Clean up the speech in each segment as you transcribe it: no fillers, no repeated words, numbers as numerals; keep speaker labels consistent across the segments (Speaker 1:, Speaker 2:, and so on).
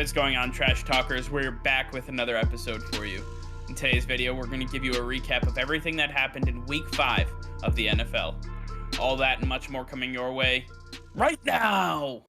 Speaker 1: What is going on, Trash Talkers? We're back with another episode for you. In today's video, we're going to give you a recap of everything that happened in Week 5 of the NFL. All that and much more coming your way right now!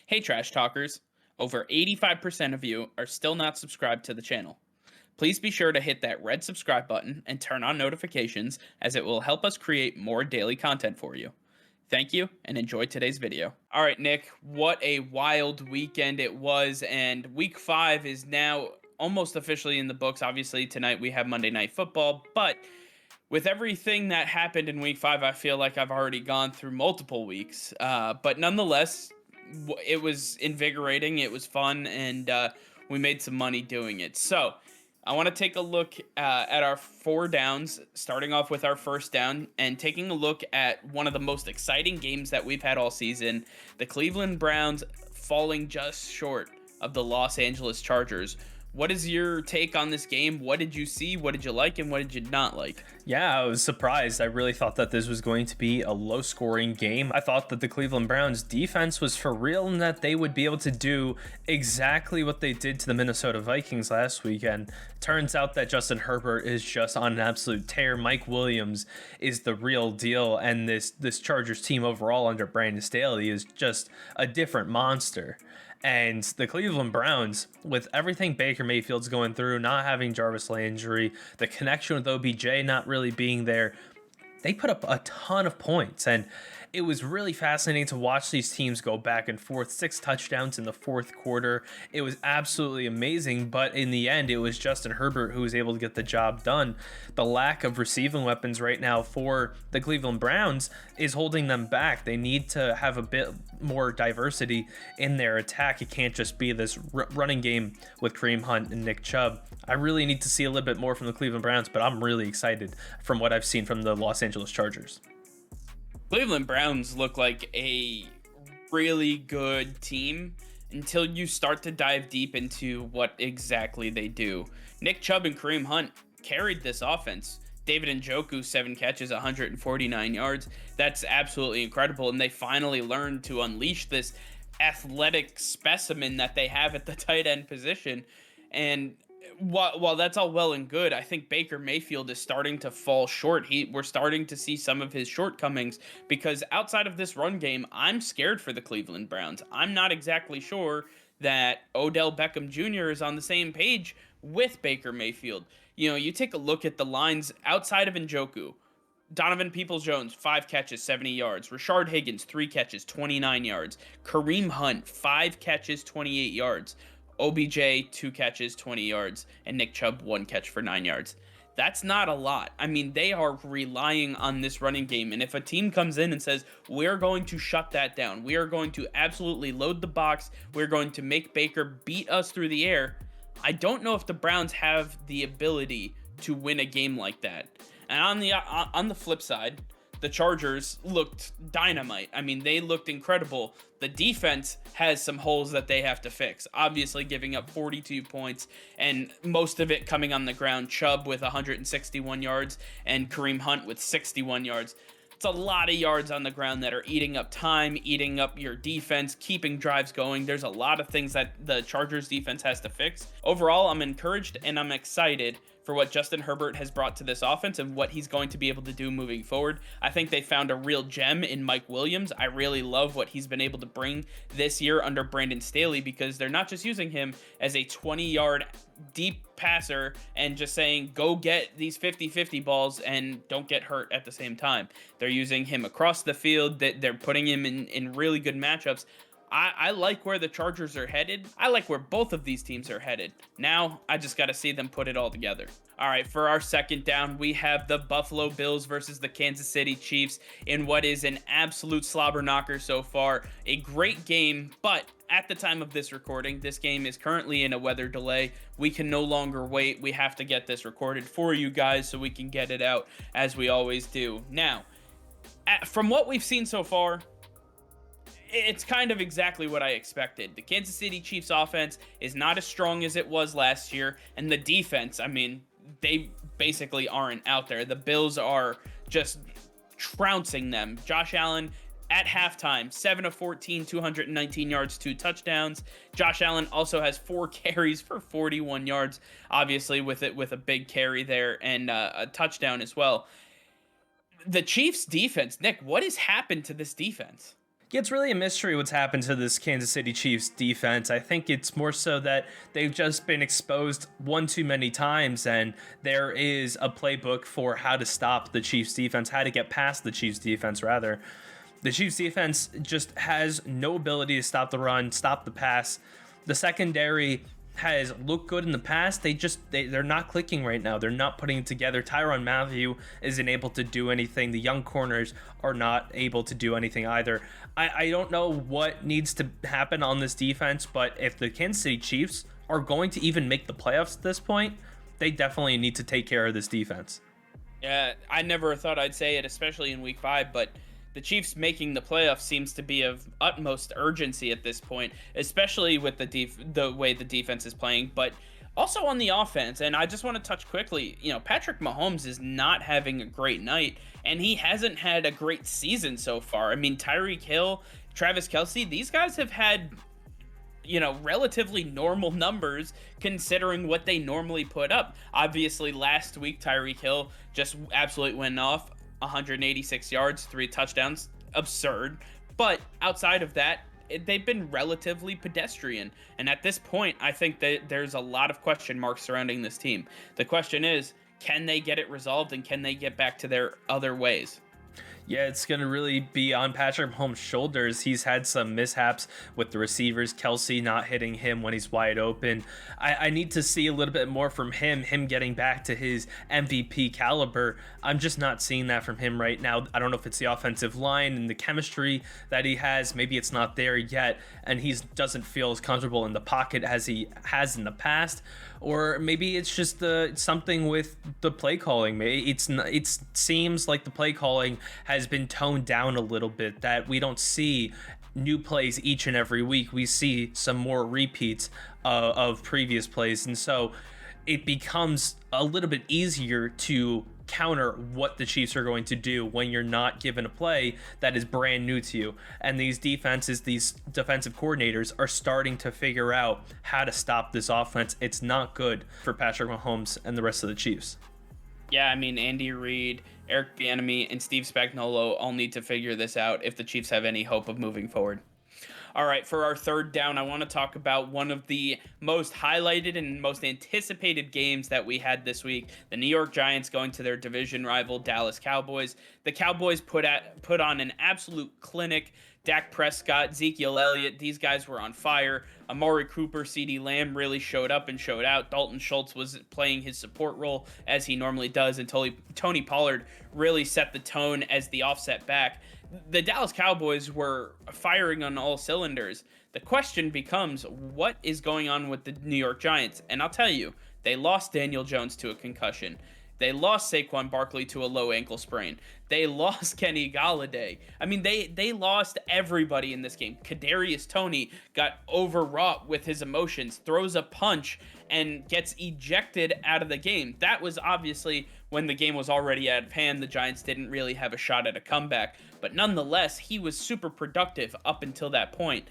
Speaker 1: Hey Trash Talkers, over 85% of you are still not subscribed to the channel. Please be sure to hit that red subscribe button and turn on notifications, as it will help us create more daily content for you. Thank you and enjoy today's video. Alright Nick, what a wild weekend it was, and week 5 is now almost officially in the books. Obviously tonight we have Monday Night Football, but with everything that happened in week 5, I feel like I've already gone through multiple weeks, but nonetheless, it was invigorating, it was fun, and we made some money doing it. So I want to take a look at our 4 downs, starting off with our first down and taking a look at one of the most exciting games that we've had all season, the Cleveland Browns falling just short of the Los Angeles Chargers. What is your take on this game? What did you see? What did you like and what did you not like?
Speaker 2: Yeah, I was surprised. I really thought that this was going to be a low-scoring game. I thought that the Cleveland Browns defense was for real and that they would be able to do exactly what they did to the Minnesota Vikings last weekend. Turns out that Justin Herbert is just on an absolute tear. Mike Williams is the real deal, and this Chargers team overall under Brandon Staley is just a different monster. And the Cleveland Browns, with everything Baker Mayfield's going through, not having Jarvis Landry, the connection with OBJ not really being there, they put up a ton of points. And it was really fascinating to watch these teams go back and forth. 6 touchdowns in the fourth quarter. It was absolutely amazing, but in the end, it was Justin Herbert who was able to get the job done. The lack of receiving weapons right now for the Cleveland Browns is holding them back. They need to have a bit more diversity in their attack. It can't just be this running game with Kareem Hunt and Nick Chubb. I really need to see a little bit more from the Cleveland Browns, but I'm really excited from what I've seen from the Los Angeles Chargers.
Speaker 1: Cleveland Browns look like a really good team until you start to dive deep into what exactly they do. Nick Chubb and Kareem Hunt carried this offense. David Njoku, 7 catches, 149 yards. That's absolutely incredible, and they finally learned to unleash this athletic specimen that they have at the tight end position. And while that's all well and good, I think Baker Mayfield is starting to fall short. We're starting to see some of his shortcomings, because outside of this run game, I'm scared for the Cleveland Browns. I'm not exactly sure that Odell Beckham Jr. is on the same page with Baker Mayfield. You know, you take a look at the lines outside of Njoku. Donovan Peoples-Jones, 5 catches, 70 yards. Rashard Higgins, 3 catches, 29 yards. Kareem Hunt, 5 catches, 28 yards. OBJ, 2 catches, 20 yards, and Nick Chubb, 1 catch for 9 yards. That's not a lot. I mean, they are relying on this running game, and if a team comes in and says, we're going to shut that down, we are going to absolutely load the box, we're going to make Baker beat us through the air, I don't know if the Browns have the ability to win a game like that. And on the flip side, the Chargers looked dynamite. I mean, they looked incredible. The defense has some holes that they have to fix. Obviously, giving up 42 points, and most of it coming on the ground. Chubb with 161 yards and Kareem Hunt with 61 yards. It's a lot of yards on the ground that are eating up time, eating up your defense, keeping drives going. There's a lot of things that the Chargers defense has to fix. Overall, I'm encouraged and I'm excited for what Justin Herbert has brought to this offense and what he's going to be able to do moving forward. I think they found a real gem in Mike Williams. I really love what he's been able to bring this year under Brandon Staley, because they're not just using him as a 20-yard deep passer and just saying, go get these 50-50 balls and don't get hurt at the same time. They're using him across the field. They're putting him in really good matchups. I like where the Chargers are headed. I like where both of these teams are headed. Now, I just got to see them put it all together. All right, for our second down, we have the Buffalo Bills versus the Kansas City Chiefs in what is an absolute slobber knocker so far. A great game, but at the time of this recording, this game is currently in a weather delay. We can no longer wait. We have to get this recorded for you guys so we can get it out as we always do. Now, from what we've seen so far, it's kind of exactly what I expected. The Kansas City Chiefs offense is not as strong as it was last year, and the defense, I mean, they basically aren't out there. The Bills are just trouncing them. Josh Allen at halftime, 7 of 14, 219 yards, 2 touchdowns. Josh Allen also has 4 carries for 41 yards, obviously with a big carry there and a touchdown as well. The Chiefs defense, Nick, what has happened to this defense?
Speaker 2: Yeah, it's really a mystery what's happened to this Kansas City Chiefs defense. I think it's more so that they've just been exposed one too many times, and there is a playbook for how to stop the Chiefs defense, how to get past the Chiefs defense, rather. The Chiefs defense just has no ability to stop the run, stop the pass. The secondary has looked good in the past. They're not clicking right now. They're not putting it together. Tyrann Mathieu isn't able to do anything. The young corners are not able to do anything either. I don't know what needs to happen on this defense, but if the Kansas City Chiefs are going to even make the playoffs at this point, they definitely need to take care of this defense.
Speaker 1: Yeah, I never thought I'd say it, especially in week 5, but the Chiefs making the playoffs seems to be of utmost urgency at this point, especially with the way the defense is playing, but also on the offense. And I just want to touch quickly, Patrick Mahomes is not having a great night, and he hasn't had a great season so far. I mean, Tyreek Hill, Travis Kelce, these guys have had relatively normal numbers considering what they normally put up. Obviously, last week, Tyreek Hill just absolutely went off. 186 yards, 3 touchdowns, absurd. But outside of that, they've been relatively pedestrian. And at this point, I think that there's a lot of question marks surrounding this team. The question is, can they get it resolved and can they get back to their other ways?
Speaker 2: Yeah, it's going to really be on Patrick Mahomes' shoulders. He's had some mishaps with the receivers, Kelce not hitting him when he's wide open. I need to see a little bit more from him getting back to his MVP caliber. I'm just not seeing that from him right now. I don't know if it's the offensive line and the chemistry that he has. Maybe it's not there yet, and he doesn't feel as comfortable in the pocket as he has in the past. Or maybe it's just something with the play calling. It seems like the play calling has been toned down a little bit, that we don't see new plays each and every week. We see some more repeats of previous plays, and so it becomes a little bit easier to counter what the Chiefs are going to do when you're not given a play that is brand new to you. And these defensive coordinators are starting to figure out how to stop this offense. It's not good for Patrick Mahomes and the rest of the Chiefs.
Speaker 1: Yeah, I mean, Andy Reid, Eric Bieniemy, and Steve Spagnuolo all need to figure this out if the Chiefs have any hope of moving forward. All right, for our third down, I want to talk about one of the most highlighted and most anticipated games that we had this week. The New York Giants going to their division rival, Dallas Cowboys. The Cowboys put on an absolute clinic. Dak Prescott, Ezekiel Elliott, these guys were on fire. Amari Cooper, CeeDee Lamb really showed up and showed out. Dalton Schultz was playing his support role as he normally does, and Tony Pollard really set the tone as the offset back. The Dallas Cowboys were firing on all cylinders. The question becomes, what is going on with the New York Giants? And I'll tell you, they lost Daniel Jones to a concussion. They lost Saquon Barkley to a low ankle sprain. They lost Kenny Golladay. I mean, they lost everybody in this game. Kadarius Toney got overwrought with his emotions, throws a punch, and gets ejected out of the game. That was obviously when the game was already out of hand. The Giants didn't really have a shot at a comeback. But nonetheless, he was super productive up until that point.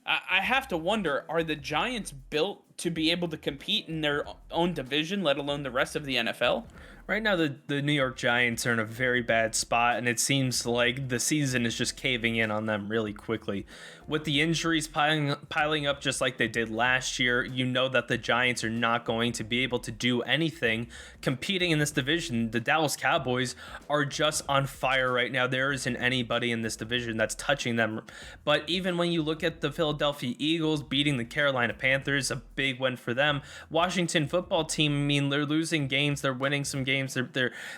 Speaker 1: I have to wonder, are the Giants built to be able to compete in their own division, let alone the rest of the NFL?
Speaker 2: Right now, the New York Giants are in a very bad spot, and it seems like the season is just caving in on them really quickly. With the injuries piling up just like they did last year, you know that the Giants are not going to be able to do anything competing in this division. The Dallas Cowboys are just on fire right now. There isn't anybody in this division that's touching them. But even when you look at the Philadelphia Eagles beating the Carolina Panthers, a big big win for them. Washington football team, I mean, they're losing games, they're winning some games,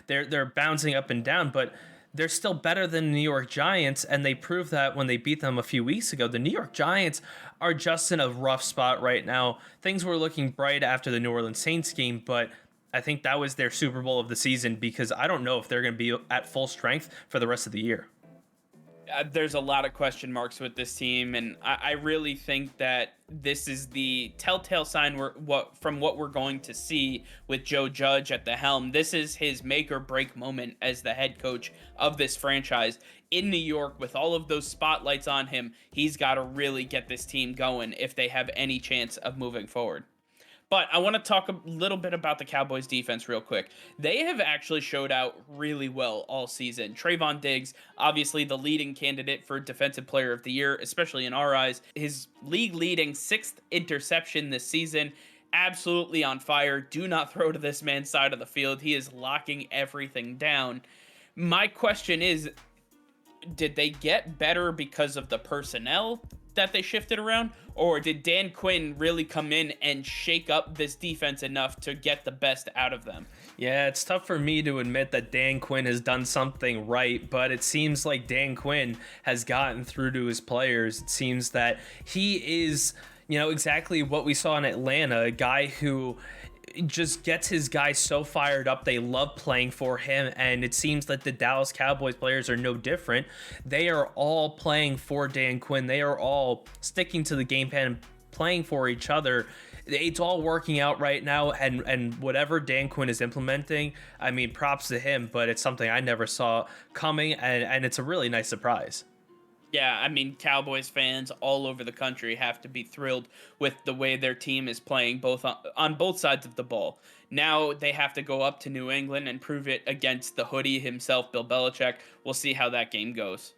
Speaker 2: they're bouncing up and down, but they're still better than the New York Giants, and they proved that when they beat them a few weeks ago. The New York Giants are just in a rough spot right now. Things were looking bright after the New Orleans Saints game, but I think that was their Super Bowl of the season, because I don't know if they're going to be at full strength for the rest of the year.
Speaker 1: There's a lot of question marks with this team, and I really think that this is the telltale sign from what we're going to see with Joe Judge at the helm. This is his make or break moment as the head coach of this franchise in New York. With all of those spotlights on him, he's got to really get this team going if they have any chance of moving forward. But I want to talk a little bit about the Cowboys defense real quick. They have actually showed out really well all season. Trayvon Diggs, obviously the leading candidate for Defensive Player of the Year, especially in our eyes. His league-leading 6th interception this season. Absolutely on fire. Do not throw to this man's side of the field. He is locking everything down. My question is, did they get better because of the personnel that they shifted around, or did Dan Quinn really come in and shake up this defense enough to get the best out of them?
Speaker 2: Yeah, it's tough for me to admit that Dan Quinn has done something right, but it seems like Dan Quinn has gotten through to his players. It seems that he is, exactly what we saw in Atlanta, a guy who just gets his guys so fired up. They love playing for him, and it seems that the Dallas Cowboys players are no different. They are all playing for Dan Quinn. They are all sticking to the game plan and playing for each other. It's all working out right now, and whatever Dan Quinn is implementing, I mean, props to him, but it's something I never saw coming, and it's a really nice surprise.
Speaker 1: Yeah, I mean, Cowboys fans all over the country have to be thrilled with the way their team is playing on both sides of the ball. Now they have to go up to New England and prove it against the hoodie himself, Bill Belichick. We'll see how that game goes.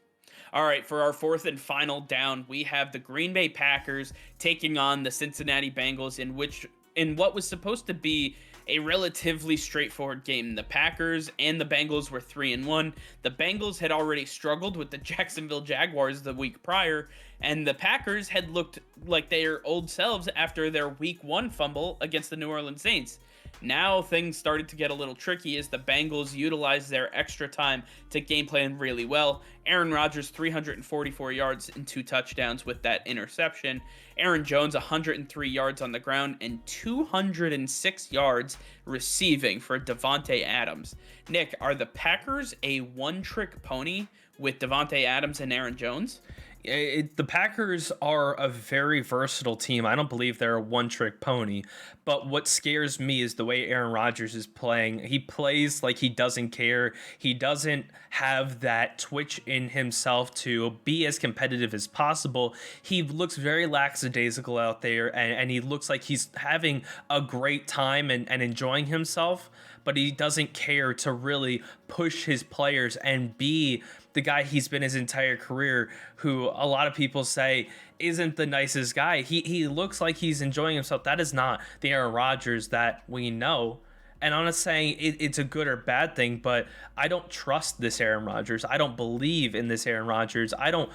Speaker 1: All right, for our 4th and final down, we have the Green Bay Packers taking on the Cincinnati Bengals in what was supposed to be a relatively straightforward game. The Packers and the Bengals were 3-1. The Bengals had already struggled with the Jacksonville Jaguars the week prior, and the Packers had looked like their old selves after their week 1 fumble against the New Orleans Saints. Now things started to get a little tricky as the Bengals utilized their extra time to game plan really well. Aaron Rodgers, 344 yards and 2 touchdowns with that interception. Aaron Jones, 103 yards on the ground and 206 yards receiving for Davante Adams. Nick, are the Packers a one-trick pony with Davante Adams and Aaron Jones?
Speaker 2: The Packers are a very versatile team. I don't believe they're a one-trick pony, but what scares me is the way Aaron Rodgers is playing. He plays like he doesn't care. He doesn't have that twitch in himself to be as competitive as possible. He looks very lackadaisical out there, and he looks like he's having a great time and enjoying himself, but he doesn't care to really push his players and be the guy he's been his entire career, who a lot of people say isn't the nicest guy. He looks like he's enjoying himself. That is not the Aaron Rodgers that we know. And I'm not saying it's a good or bad thing, but I don't trust this Aaron Rodgers. I don't believe in this Aaron Rodgers. I don't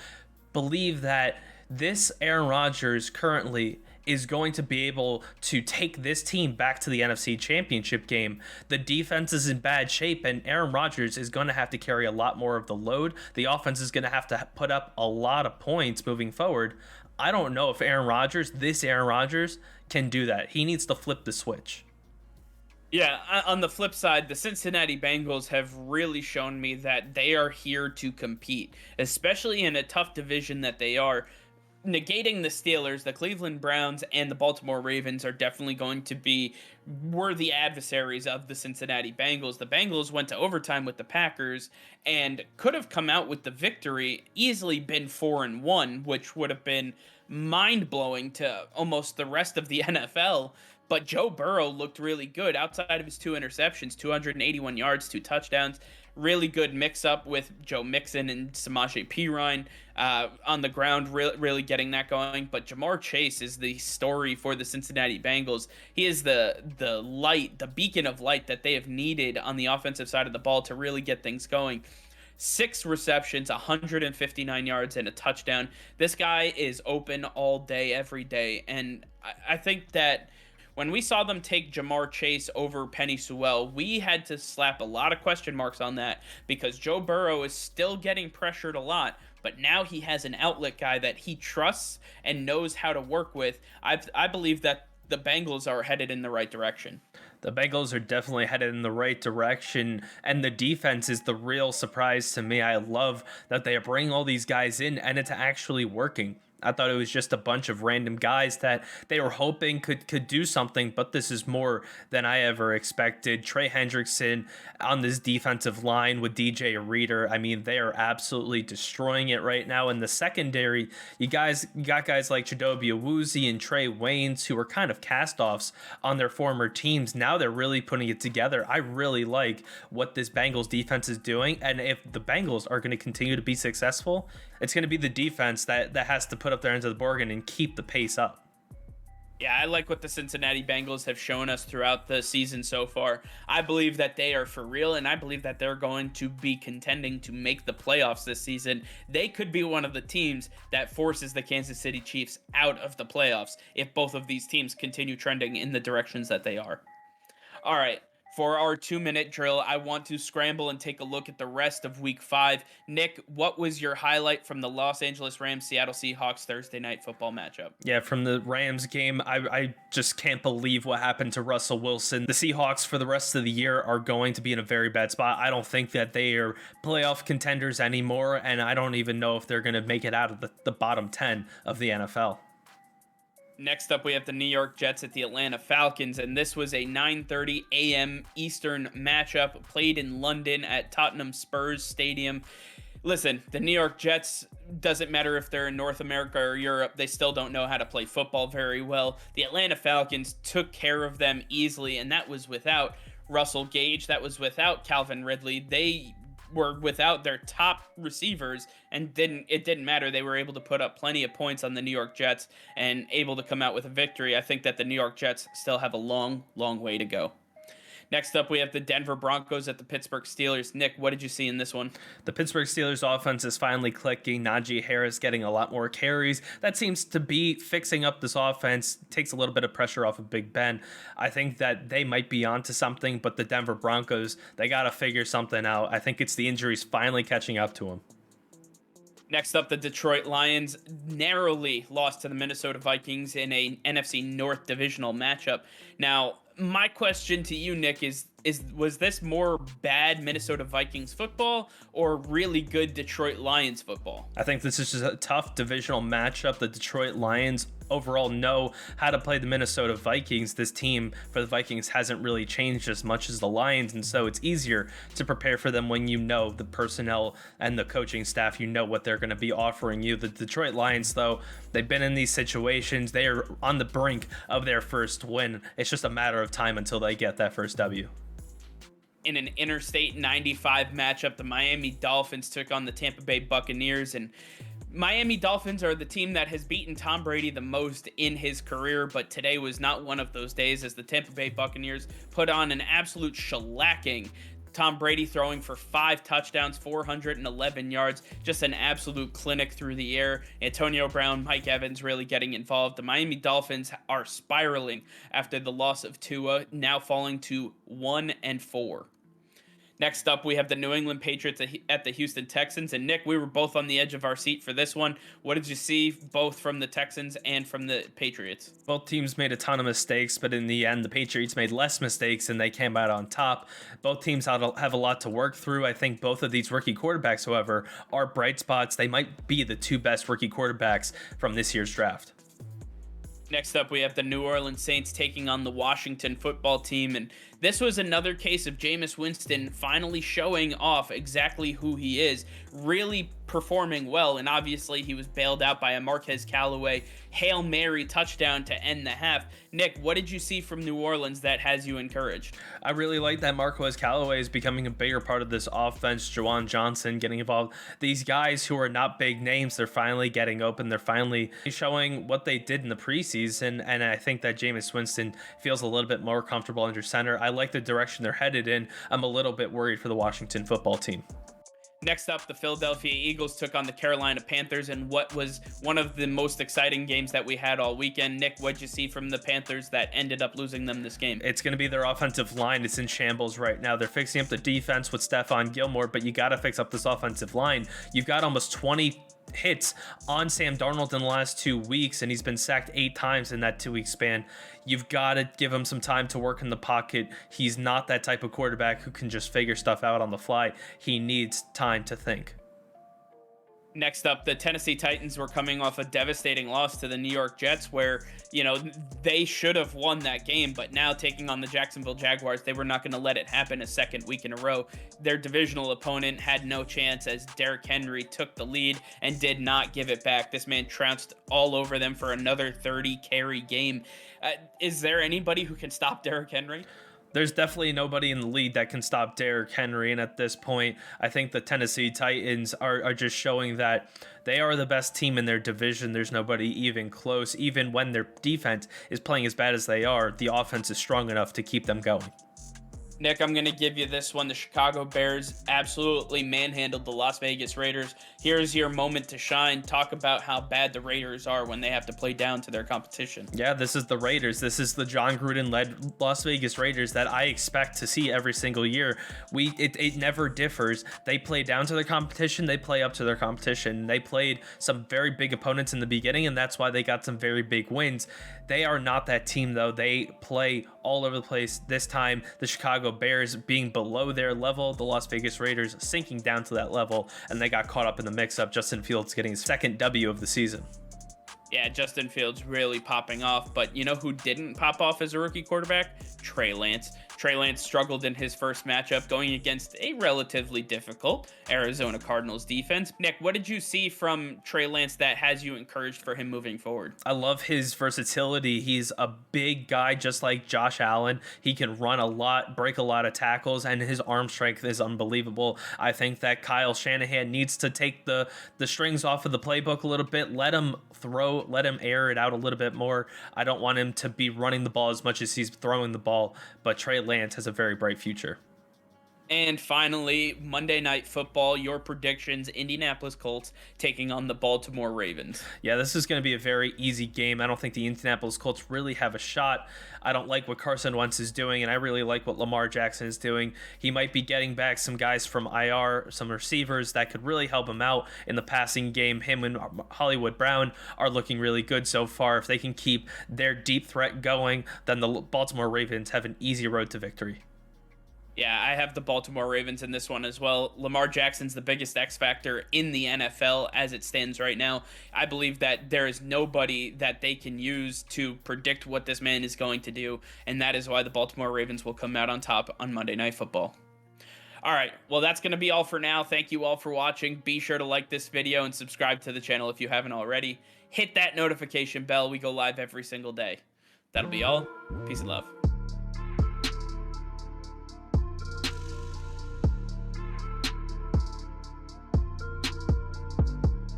Speaker 2: believe that this Aaron Rodgers currently is going to be able to take this team back to the NFC Championship game. The defense is in bad shape, and Aaron Rodgers is going to have to carry a lot more of the load. The offense is going to have to put up a lot of points moving forward. I don't know if this Aaron Rodgers, can do that. He needs to flip the switch.
Speaker 1: Yeah, on the flip side, the Cincinnati Bengals have really shown me that they are here to compete, especially in a tough division that they are. Negating the Steelers, the Cleveland Browns, and the Baltimore Ravens are definitely going to be worthy adversaries of the Cincinnati Bengals. The Bengals went to overtime with the Packers and could have come out with the victory, easily been 4-1, which would have been mind-blowing to almost the rest of the NFL. But Joe Burrow looked really good outside of his 2 interceptions, 281 yards, 2 touchdowns. Really good mix-up with Joe Mixon and Samaje Perine on the ground, really getting that going. But Jamar Chase is the story for the Cincinnati Bengals. He is the light, the beacon of light that they have needed on the offensive side of the ball to really get things going. 6 receptions, 159 yards, and a touchdown. This guy is open all day, every day. And I think that when we saw them take Jamar Chase over Penny Sewell, we had to slap a lot of question marks on that because Joe Burrow is still getting pressured a lot, but now he has an outlet guy that he trusts and knows how to work with. I believe that the Bengals are headed in the right direction.
Speaker 2: The Bengals are definitely headed in the right direction, and the defense is the real surprise to me. I love that they are bringing all these guys in, and it's actually working. I thought it was just a bunch of random guys that they were hoping could do something, but this is more than I ever expected. Trey Hendrickson on this defensive line with DJ Reader. I mean, they are absolutely destroying it right now. In the secondary, you got guys like Chidobe Awuzie and Trey Waynes who are kind of cast-offs on their former teams. Now they're really putting it together. I really like what this Bengals defense is doing, and if the Bengals are going to continue to be successful, it's going to be the defense that has to put up their end of the bargain and keep the pace up.
Speaker 1: Yeah, I like what the Cincinnati Bengals have shown us throughout the season so far. I believe that they are for real, and I believe that they're going to be contending to make the playoffs this season. They could be one of the teams that forces the Kansas City Chiefs out of the playoffs if both of these teams continue trending in the directions that they are. All right. For our 2-minute drill, I want to scramble and take a look at the rest of week 5. Nick, what was your highlight from the Los Angeles Rams Seattle Seahawks Thursday night football matchup?
Speaker 2: Yeah, from the Rams game, I just can't believe what happened to Russell Wilson. The Seahawks for the rest of the year are going to be in a very bad spot. I don't think that they are playoff contenders anymore, and I don't even know if they're going to make it out of the bottom 10 of the NFL.
Speaker 1: Next up, we have the New York Jets at the Atlanta Falcons, and this was a 9:30 a.m. Eastern matchup played in London at Tottenham Spurs Stadium. Listen, the New York Jets, doesn't matter if they're in North America or Europe, they still don't know how to play football very well. The Atlanta Falcons took care of them easily, and that was without Russell Gage, that was without Calvin Ridley. They were without their top receivers, and it didn't matter. They were able to put up plenty of points on the New York Jets and able to come out with a victory. I think that the New York Jets still have a long way to go. Next up, we have the Denver Broncos at the Pittsburgh Steelers. Nick, what did you see in this one?
Speaker 2: The Pittsburgh Steelers offense is finally clicking. Najee Harris getting a lot more carries. That seems to be fixing up this offense. Takes a little bit of pressure off of Big Ben. I think that they might be onto something, but the Denver Broncos, they got to figure something out. I think it's the injuries finally catching up to them.
Speaker 1: Next up, the Detroit Lions narrowly lost to the Minnesota Vikings in a NFC North divisional matchup. Now, my question to you, Nick, is was this more bad Minnesota Vikings football or really good Detroit Lions football?
Speaker 2: I think this is just a tough divisional matchup. The Detroit Lions overall know how to play the Minnesota Vikings. This team for the Vikings hasn't really changed as much as the Lions, and so it's easier to prepare for them when you know the personnel and the coaching staff, you know what they're going to be offering you. The Detroit Lions, though, they've been in these situations. They are on the brink of their first win. It's just a matter of time until they get that first W.
Speaker 1: In an Interstate 95 matchup, the Miami Dolphins took on the Tampa Bay Buccaneers, and Miami Dolphins are the team that has beaten Tom Brady the most in his career, but today was not one of those days as the Tampa Bay Buccaneers put on an absolute shellacking. Tom Brady throwing for 5 touchdowns, 411 yards, just an absolute clinic through the air. Antonio Brown, Mike Evans really getting involved. The Miami Dolphins are spiraling after the loss of Tua, now falling to 1-4. Next up, we have the New England Patriots at the Houston Texans. And Nick, we were both on the edge of our seat for this one. What did you see both from the Texans and from the Patriots?
Speaker 2: Both teams made a ton of mistakes, but in the end, the Patriots made less mistakes and they came out on top. Both teams have a lot to work through. I think both of these rookie quarterbacks, however, are bright spots. They might be the 2 best rookie quarterbacks from this year's draft.
Speaker 1: Next up, we have the New Orleans Saints taking on the Washington football team, and this was another case of Jameis Winston finally showing off exactly who he is, really performing well, and obviously he was bailed out by a Marquez Callaway Hail Mary touchdown to end the half. Nick, what did you see from New Orleans that has you encouraged?
Speaker 2: I really like that Marquez Callaway is becoming a bigger part of this offense. Juwan Johnson getting involved. These guys who are not big names, they're finally getting open. They're finally showing what they did in the preseason, and I think that Jameis Winston feels a little bit more comfortable under center. I like the direction they're headed in. I'm a little bit worried for the Washington football team.
Speaker 1: Next up, the Philadelphia Eagles took on the Carolina Panthers in what was one of the most exciting games that we had all weekend. Nick, what'd you see from the Panthers that ended up losing them this game?
Speaker 2: It's going to be their offensive line. It's in shambles right now. They're fixing up the defense with Stephon Gilmore, but you got to fix up this offensive line. You've got almost 20 hits on Sam Darnold in the last 2 weeks, and he's been sacked 8 times in that 2-week span. You've got to give him some time to work in the pocket. He's not that type of quarterback who can just figure stuff out on the fly. He needs time to think.
Speaker 1: Next up, the Tennessee Titans were coming off a devastating loss to the New York Jets where, they should have won that game, but now taking on the Jacksonville Jaguars, they were not going to let it happen a second week in a row. Their divisional opponent had no chance as Derrick Henry took the lead and did not give it back. This man trounced all over them for another 30-carry game. Is there anybody who can stop Derrick Henry?
Speaker 2: There's definitely nobody in the league that can stop Derrick Henry. And at this point, I think the Tennessee Titans are just showing that they are the best team in their division. There's nobody even close. Even when their defense is playing as bad as they are, the offense is strong enough to keep them going.
Speaker 1: Nick, I'm going to give you this one. The Chicago Bears absolutely manhandled the Las Vegas Raiders. Here's your moment to shine. Talk about how bad the Raiders are when they have to play down to their competition.
Speaker 2: Yeah, this is the Raiders. This is the John Gruden-led Las Vegas Raiders that I expect to see every single year. It never differs. They play down to their competition. They play up to their competition. They played some very big opponents in the beginning, and that's why they got some very big wins. They are not that team, though. They play all over the place. This time, the Chicago Bears being below their level, the Las Vegas Raiders sinking down to that level, and they got caught up in the mix-up. Justin Fields getting his second W of the season.
Speaker 1: Yeah, Justin Fields really popping off, but you know who didn't pop off as a rookie quarterback? Trey Lance. Trey Lance struggled in his first matchup going against a relatively difficult Arizona Cardinals defense. Nick, what did you see from Trey Lance that has you encouraged for him moving forward?
Speaker 2: I love his versatility. He's a big guy just like Josh Allen. He can run a lot, break a lot of tackles, and his arm strength is unbelievable. I think that Kyle Shanahan needs to take the strings off of the playbook a little bit, let him throw, let him air it out a little bit more. I don't want him to be running the ball as much as he's throwing the ball, but Trey Lance has a very bright future.
Speaker 1: And finally, Monday Night Football, your predictions, Indianapolis Colts taking on the Baltimore Ravens.
Speaker 2: Yeah, this is going to be a very easy game. I don't think the Indianapolis Colts really have a shot. I don't like what Carson Wentz is doing, and I really like what Lamar Jackson is doing. He might be getting back some guys from IR, some receivers that could really help him out in the passing game. Him and Hollywood Brown are looking really good so far. If they can keep their deep threat going, then the Baltimore Ravens have an easy road to victory.
Speaker 1: Yeah, I have the Baltimore Ravens in this one as well. Lamar Jackson's the biggest X factor in the NFL as it stands right now. I believe that there is nobody that they can use to predict what this man is going to do, and that is why the Baltimore Ravens will come out on top on Monday Night Football. All right, well, that's going to be all for now. Thank you all for watching. Be sure to like this video and subscribe to the channel if you haven't already. Hit that notification bell. We go live every single day. That'll be all. Peace and love.